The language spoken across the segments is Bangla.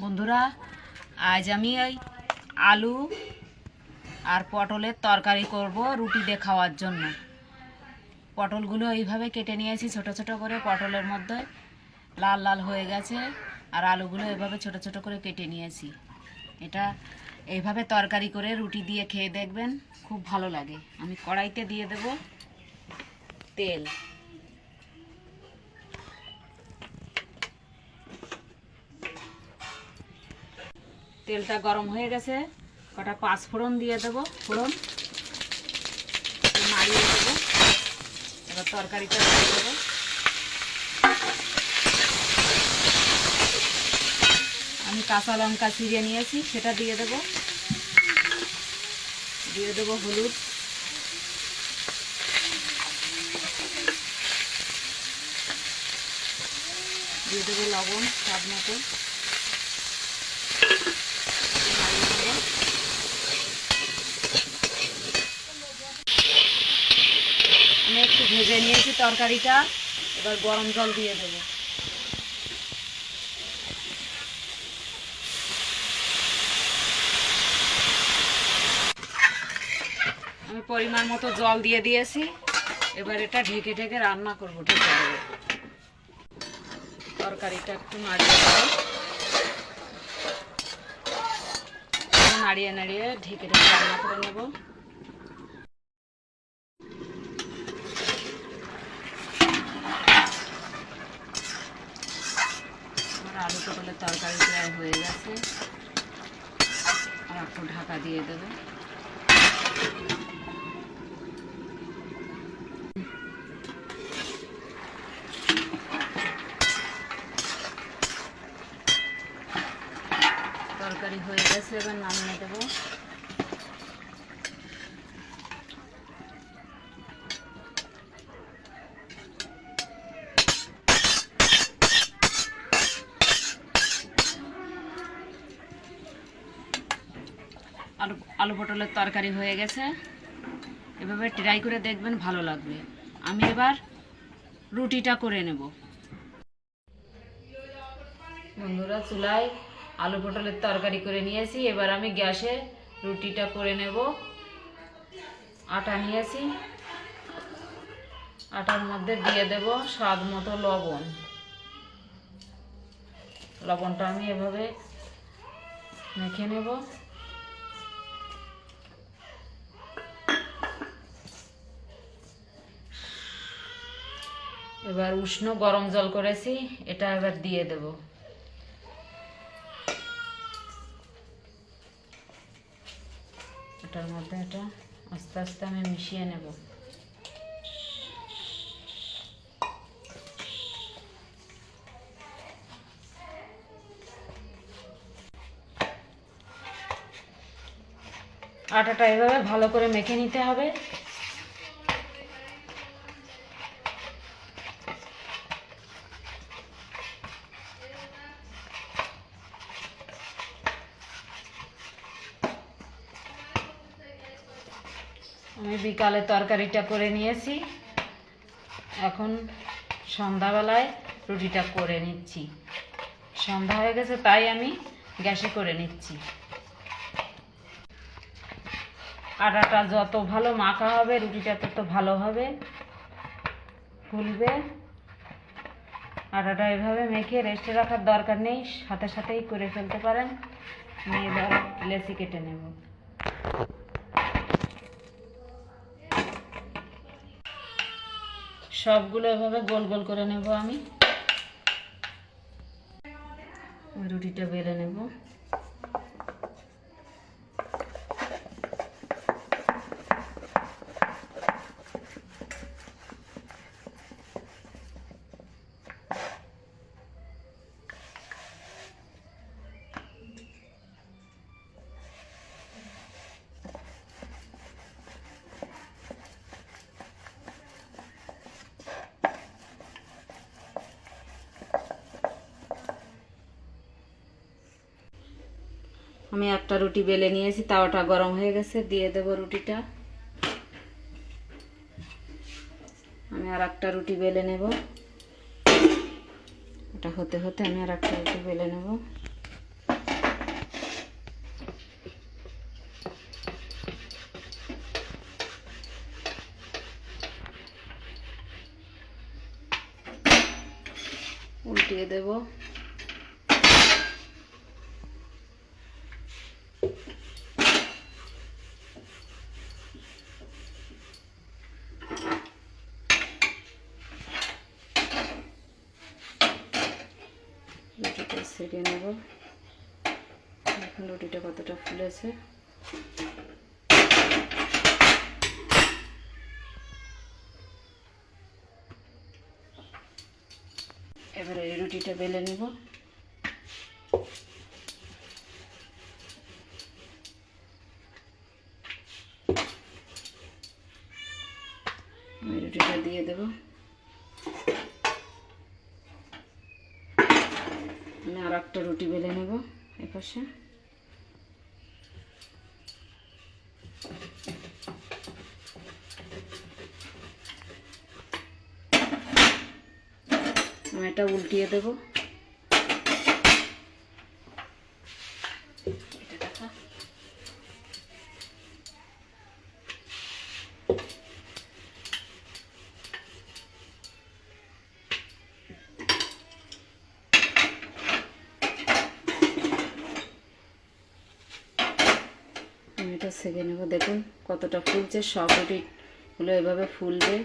বন্ধুরা, আজ আমি এই আলু আর পটলের তরকারি করব রুটি দিয়ে খাওয়ার জন্য। পটলগুলো এইভাবে কেটে নিয়েছি ছোট ছোট করে, পটলের মধ্যে লাল লাল হয়ে গেছে। আর আলুগুলো এভাবে ছোট ছোট করে কেটে নিয়েছি। এটা এইভাবে তরকারি করে রুটি দিয়ে খেয়ে দেখবেন, খুব ভালো লাগে। আমি কড়াইতে দিয়ে দেব তেল। তেলটা গরম হয়ে গেছে, কটা পাঁচফোড়ন দিয়ে দেবো। ফোড়ন নাড়িয়ে দেবো। এবার তরকারিটা দিয়ে দেবো। আমি কাঁচা লঙ্কা চিড়ে নিয়েছি, সেটা দিয়ে দেবো। দিয়ে দেবো হলুদ, দিয়ে দেবো লবণ স্বাদ মতো। আমি একটু ভেজে নিয়েছি তরকারিটা, এবার গরম জল দিয়ে দেবো। আমি পরিমাণ মতো জল দিয়ে দিয়েছি। এবার এটা ঢেকে ঢেকে রান্না করবো। ঢেকে দেবো, তরকারিটা একটু নাড়িয়ে দেবো। নাড়িয়ে নাড়িয়ে ঢেকে ঢেকে রান্না করে নেব। আমার আলু পটলের তরকারি প্রায় হয়ে গেছে, আর একটু ঢাকা দিয়ে দেবো। তরকারি হয়ে গেছে, এবার নামিয়ে দেবো। আলু পটলের তরকারি হয়ে গেছে। এভাবে ট্রাই করে দেখবেন, ভালো লাগবে। আমি এবার রুটিটা করে নেব। বন্ধুরা, চুলায় আলু পটলের তরকারি করে নিয়েছি। এবার আমি গ্যাসে রুটিটা করে নেব। আটা নিয়েছি, আটার মধ্যে দিয়ে দেব স্বাদ মতো লবণ। লবণটা আমি এভাবে মেখে নেব। এবার উষ্ণ গরম জল করেছি, এটা এবার দিয়ে দেব। এটার মধ্যে এটা আস্তে আস্তে আমি মিশিয়ে নেব। আটাটা এভাবে ভালো করে মেখে নিতে হবে। আমি বিকালে তরকারিটা করে নিয়েছি, এখন সন্ধ্যাবেলায় রুটিটা করে নিচ্ছি। সন্ধ্যা হয়ে গেছে, তাই আমি গ্যাসে করে নিচ্ছি। আটাটা যত ভালো মাখা হবে, রুটিটা তত ভালো হবে, ফুলবে। আটাটা এভাবে মেখে রেস্টে রাখার দরকার নেই, সাথে সাথেই করে ফেলতে পারেন। আমি এবার লেচি কেটে নেব। সবগুলো এভাবে গোল গোল করে নেব। আমি রুটিটা বেলে নেব। আমি একটা রুটি বেলে নিয়েছি, তাওয়াটা গরম হয়ে গেছে, দিয়ে দেব রুটিটা। আমি আর একটা রুটি বেলে নেব। এটা হতে হতে আমি আর একটা রুটি বেলে নেব। দিয়ে দেব। রুটিটা সেঁকে নেব। এখন রুটিটা কতটা ফুলেছে। এবারে এই রুটিটা বেলে নেব। আমি রুটিটা দিয়ে দেব। আমি আর একটা রুটি বেলে নেব এপাশে। আমি এটা উল্টিয়ে দেব। আমি এটা সেঁকে নেব। দেখুন কতটা ফুলছে। সব রুটিগুলো এভাবে ফুলবে।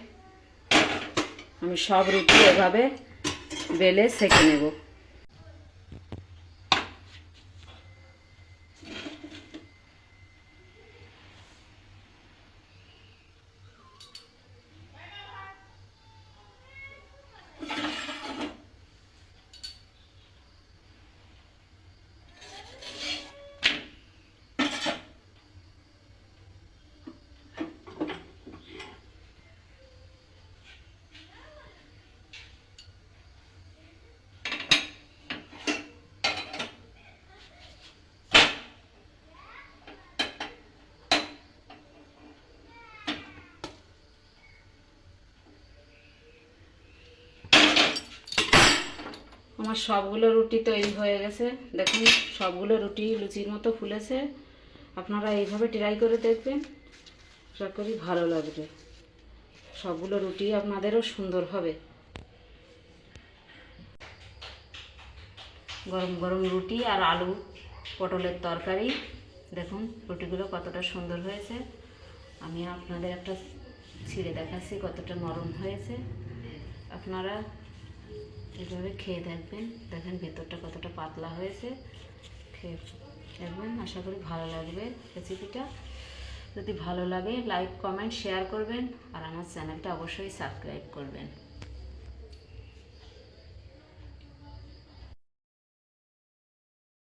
আমি সব রুটি এভাবে বেলে সেঁকে নেব। আমার সবগুলো রুটি তৈরি হয়ে গেছে। দেখুন সবগুলো রুটি লুচির মতো ফুলেছে। আপনারা এইভাবে ট্রাই করে দেখবেন, আশা করি ভালো লাগবে। সবগুলো রুটি আপনাদেরও সুন্দর হবে। গরম গরম রুটি আর আলু পটলের তরকারি। দেখুন রুটিগুলো কতটা সুন্দর হয়েছে। আমি আপনাদের একটা ছিঁড়ে দেখাচ্ছি কতটা নরম হয়েছে। আপনারা এভাবে খেয়ে দেখবেন। দেখেন ভেতরটা কতটা পাতলা হয়েছে। খেয়ে দেখবেন, আশা করি ভালো লাগবে রেসিপিটা। যদি ভালো লাগে লাইক কমেন্ট শেয়ার করবেন আর আমার চ্যানেলটা অবশ্যই সাবস্ক্রাইব করবেন।